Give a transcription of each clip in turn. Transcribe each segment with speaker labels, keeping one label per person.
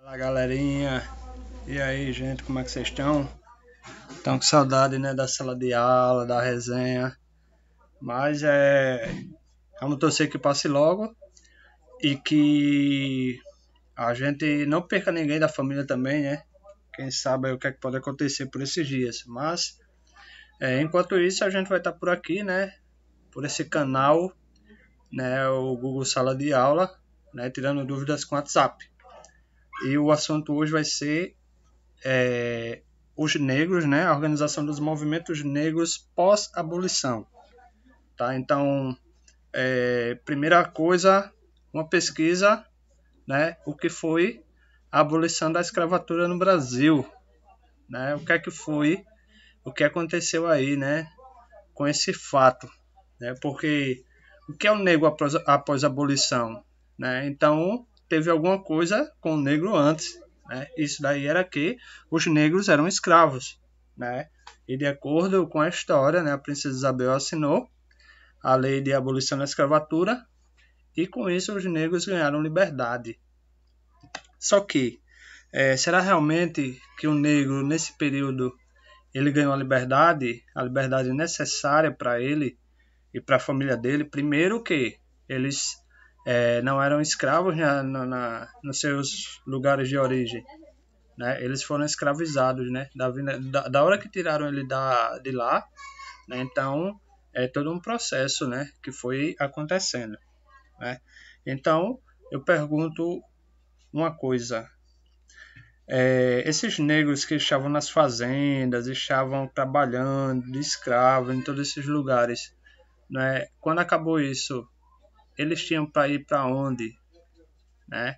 Speaker 1: Fala galerinha, e aí gente, como é que vocês estão? Estão com saudade, né, da sala de aula, da resenha, mas vamos torcer que passe logo e que a gente não perca ninguém da família também, né? Quem sabe aí o que é que pode acontecer por esses dias, mas enquanto isso a gente vai estar por aqui, né, por esse canal, né, o Google Sala de Aula, né, tirando dúvidas com WhatsApp. E o assunto hoje vai ser os negros, né, a organização dos movimentos negros pós-abolição, tá? Então, primeira coisa, uma pesquisa, né, o que foi a abolição da escravatura no Brasil, né? O que é que foi, o que aconteceu aí, né, com esse fato, né? Porque o que é o negro após a abolição, né? Então, teve alguma coisa com o negro antes, né? Isso daí era que os negros eram escravos, né? E de acordo com a história, né, a princesa Isabel assinou a lei de abolição da escravatura e com isso os negros ganharam liberdade. Só que, será realmente que o negro nesse período ele ganhou a liberdade necessária para ele e para a família dele? Primeiro que eles não eram escravos nos seus lugares de origem, né? Eles foram escravizados, né? Da hora que tiraram ele de lá, né? Então é todo um processo, né, que foi acontecendo, né? Então eu pergunto uma coisa: esses negros que estavam nas fazendas, estavam trabalhando de escravo em todos esses lugares, né? Quando acabou isso, eles tinham para ir para onde, né?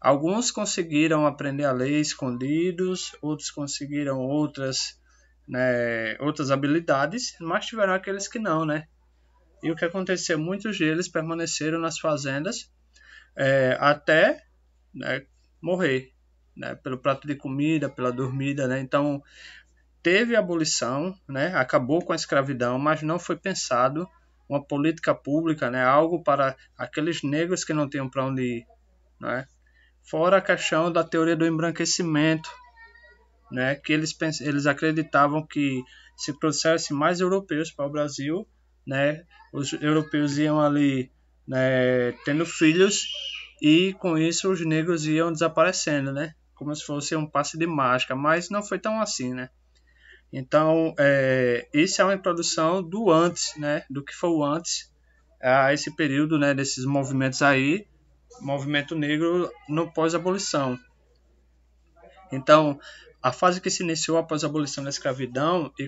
Speaker 1: Alguns conseguiram aprender a lei escondidos, outros conseguiram outras, né, outras habilidades, mas tiveram aqueles que não, né? E o que aconteceu? Muitos deles permaneceram nas fazendas até, né, morrer, né, pelo prato de comida, pela dormida, né? Então teve abolição, né? Acabou com a escravidão, mas não foi pensado uma política pública, né? Algo para aqueles negros que não tinham para onde ir, né? Fora a questão da teoria do embranquecimento, né? Que eles acreditavam que se trouxesse mais europeus para o Brasil, né? Os europeus iam ali, né, tendo filhos e com isso os negros iam desaparecendo, né? Como se fosse um passe de mágica, mas não foi tão assim, né? Então, isso é uma introdução do antes, né? Do que foi o antes a esse período, né? Desses movimentos aí, movimento negro no pós-abolição. Então, a fase que se iniciou após a abolição da escravidão e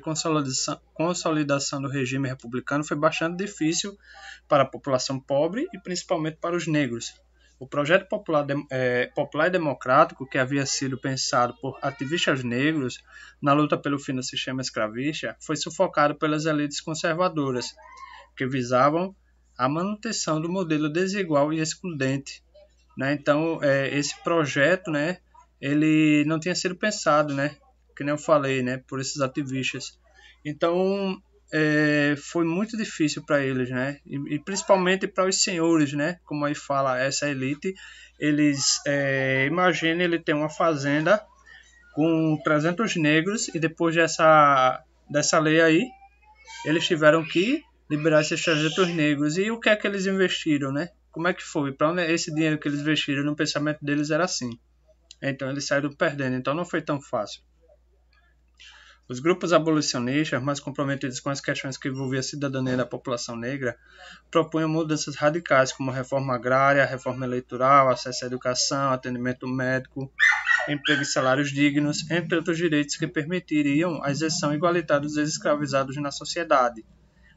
Speaker 1: consolidação do regime republicano foi bastante difícil para a população pobre e principalmente para os negros. O projeto popular e democrático, que havia sido pensado por ativistas negros na luta pelo fim do sistema escravista, foi sufocado pelas elites conservadoras, que visavam a manutenção do modelo desigual e excludente, né? Então, esse projeto, né, ele não tinha sido pensado, né, que nem eu falei, né, por esses ativistas. Então, foi muito difícil para eles, né, e principalmente para os senhores, né, como aí fala essa elite. Eles, imagine ele ter uma fazenda com 300 negros e depois dessa lei aí, eles tiveram que liberar esses 300 negros. E o que é que eles investiram, né? Como é que foi? Para onde esse dinheiro que eles investiram no pensamento deles era assim. Então eles saíram perdendo. Então não foi tão fácil. Os grupos abolicionistas, mais comprometidos com as questões que envolviam a cidadania da população negra, propunham mudanças radicais como reforma agrária, reforma eleitoral, acesso à educação, atendimento médico, emprego e salários dignos, entre outros direitos que permitiriam a isenção igualitária dos escravizados na sociedade.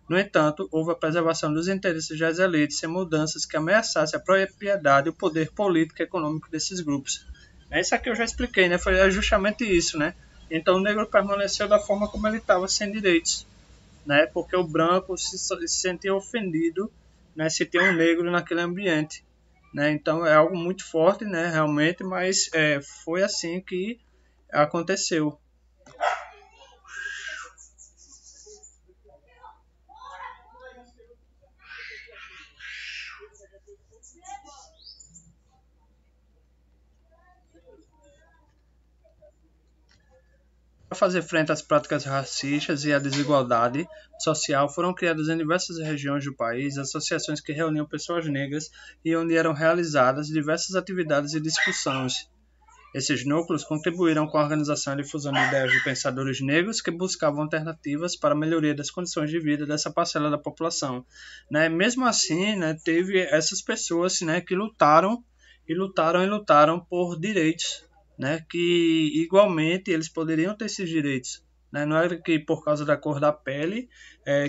Speaker 1: No entanto, houve a preservação dos interesses das elites sem mudanças que ameaçassem a propriedade e o poder político e econômico desses grupos. Isso aqui eu já expliquei, né? Foi justamente isso, né? Então o negro permaneceu da forma como ele estava, sem direitos, né? Porque o branco se sentia ofendido, né, se tem um negro naquele ambiente, né? Então é algo muito forte, né? Realmente, mas foi assim que aconteceu. Para fazer frente às práticas racistas e à desigualdade social, foram criadas em diversas regiões do país associações que reuniam pessoas negras e onde eram realizadas diversas atividades e discussões. Esses núcleos contribuíram com a organização e difusão de ideias de pensadores negros que buscavam alternativas para a melhoria das condições de vida dessa parcela da população. Né? Mesmo assim, né, teve essas pessoas, né, que lutaram por direitos, né, que igualmente eles poderiam ter esses direitos. Né? Não era que por causa da cor da pele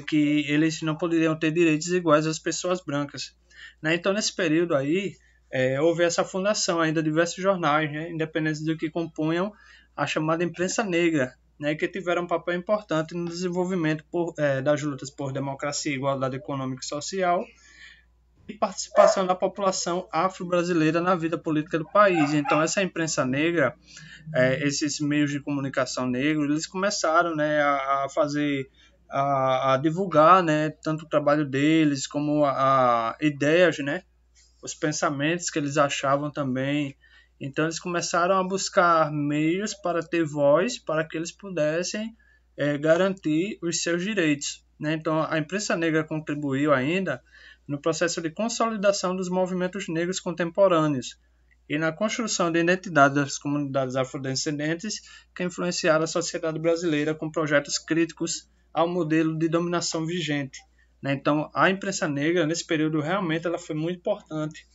Speaker 1: que eles não poderiam ter direitos iguais às pessoas brancas. Né? Então, nesse período aí, houve essa fundação ainda de diversos jornais, né, independentes do que compunham a chamada imprensa negra, né, que tiveram um papel importante no desenvolvimento das lutas por democracia, igualdade econômica e social e participação da população afro-brasileira na vida política do país. Então, essa imprensa negra, esses meios de comunicação negros, eles começaram, né, a fazer a divulgar, né, tanto o trabalho deles como a ideias, né, os pensamentos que eles achavam também. Então eles começaram a buscar meios para ter voz, para que eles pudessem garantir os seus direitos. Né? Então a imprensa negra contribuiu ainda no processo de consolidação dos movimentos negros contemporâneos e na construção da identidade das comunidades afrodescendentes que influenciaram a sociedade brasileira com projetos críticos ao modelo de dominação vigente. Né? Então, a imprensa negra, nesse período, realmente ela foi muito importante,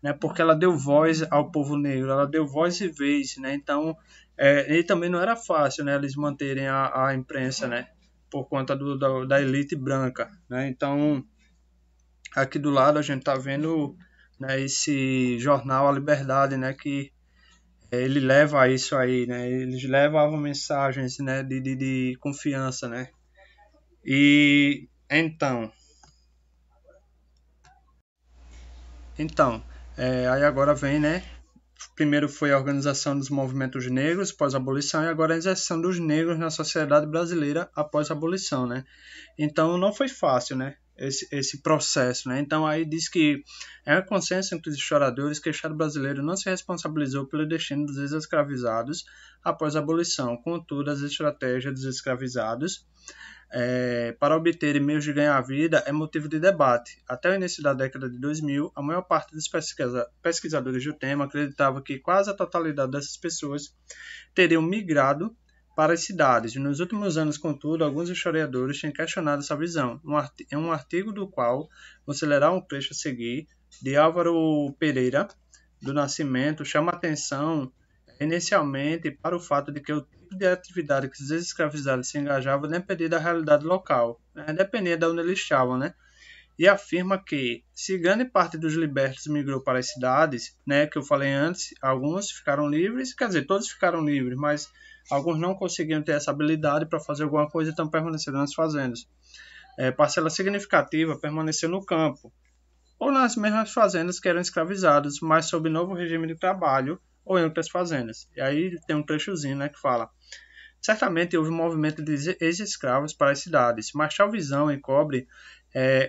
Speaker 1: né? Porque ela deu voz ao povo negro, ela deu voz e vez. Né? Então, e também não era fácil, né, eles manterem a imprensa, né, por conta da elite branca. Né? Então, aqui do lado a gente está vendo, né, esse jornal A Liberdade, né, que ele leva a isso aí, né? Eles levavam mensagens, né, de confiança, né? E então, aí agora vem, né? Primeiro foi a organização dos movimentos negros pós-abolição e agora a inserção dos negros na sociedade brasileira após a abolição, né? Então não foi fácil, né? Esse processo, né? Então aí diz que é um consenso entre os historiadores que o Estado brasileiro não se responsabilizou pelo destino dos ex-escravizados após a abolição. Contudo, as estratégias dos escravizados para obter meios de ganhar vida é motivo de debate. Até o início da década de 2000, a maior parte dos pesquisadores do tema acreditava que quase a totalidade dessas pessoas teriam migrado para as cidades. Nos últimos anos, contudo, alguns historiadores têm questionado essa visão. Em um artigo do qual considerar um trecho a seguir, de Álvaro Pereira do Nascimento, chama atenção inicialmente para o fato de que o tipo de atividade que os escravizados se engajavam dependia da realidade local, né? Dependia de onde eles estavam, né? E afirma que, se grande parte dos libertos migrou para as cidades, né, que eu falei antes, alguns ficaram livres, quer dizer, todos ficaram livres, mas alguns não conseguiam ter essa habilidade para fazer alguma coisa e então permaneceram nas fazendas. Parcela significativa permaneceu no campo, ou nas mesmas fazendas que eram escravizados, mas sob novo regime de trabalho, ou em outras fazendas. E aí tem um trechozinho, né, que fala: certamente houve um movimento de ex-escravos para as cidades, mas tal visão encobre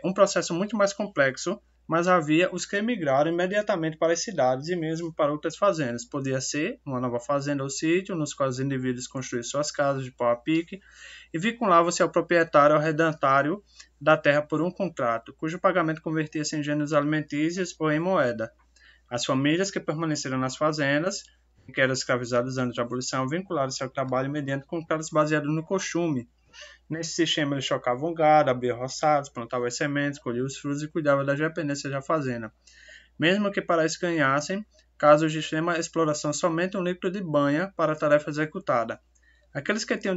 Speaker 1: um processo muito mais complexo, mas havia os que emigraram imediatamente para as cidades e mesmo para outras fazendas. Podia ser uma nova fazenda ou sítio, nos quais os indivíduos construíam suas casas de pau a pique e vinculavam-se ao proprietário ou arrendatário da terra por um contrato, cujo pagamento convertia-se em gêneros alimentícios ou em moeda. As famílias que permaneceram nas fazendas, que eram escravizadas antes da abolição, vincularam-se ao trabalho mediante contratos baseados no costume. Nesse sistema, eles chocavam gado, abriam roçados, plantavam as sementes, colhiam os frutos e cuidavam das dependências da fazenda. Mesmo que para isso ganhassem, casos de extrema exploração, somente um litro de banha para a tarefa executada. Aqueles que tinham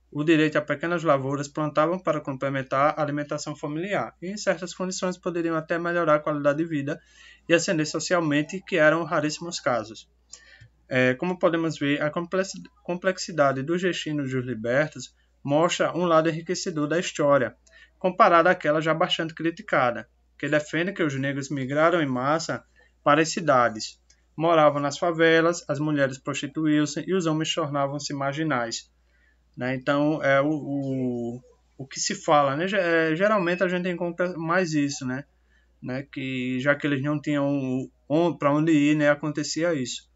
Speaker 1: o direito a pequenas lavouras plantavam para complementar a alimentação familiar e, em certas condições, poderiam até melhorar a qualidade de vida e ascender socialmente, que eram raríssimos casos. Como podemos ver, a complexidade dos destinos dos libertos mostra um lado enriquecedor da história, comparada àquela já bastante criticada, que defende que os negros migraram em massa para as cidades, moravam nas favelas, as mulheres prostituíam-se e os homens tornavam-se marginais. Né? Então, o que se fala, né? Geralmente a gente encontra mais isso, né? Que já que eles não tinham para onde ir, né? Acontecia isso.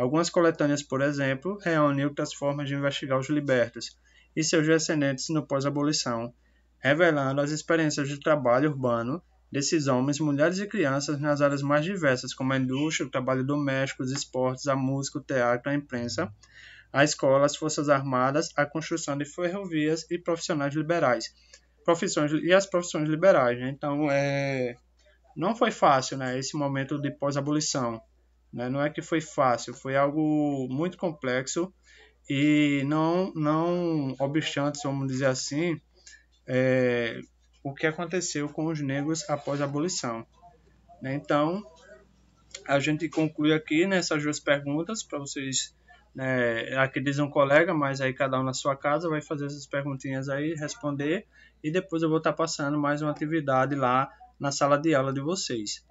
Speaker 1: Algumas coletâneas, por exemplo, reúnem outras formas de investigar os libertos e seus descendentes no pós-abolição, revelando as experiências de trabalho urbano desses homens, mulheres e crianças nas áreas mais diversas, como a indústria, o trabalho doméstico, os esportes, a música, o teatro, a imprensa, a escola, as forças armadas, a construção de ferrovias e profissionais liberais. Profissões e as profissões liberais, né? Então, não foi fácil, né, esse momento de pós-abolição. Né? Não é que foi fácil, foi algo muito complexo e não obstante, vamos dizer assim, o que aconteceu com os negros após a abolição. Né? Então, a gente conclui aqui nessas duas perguntas para vocês. Né, aqui diz um colega, mas aí cada um na sua casa vai fazer essas perguntinhas aí, responder, e depois eu vou estar passando mais uma atividade lá na sala de aula de vocês.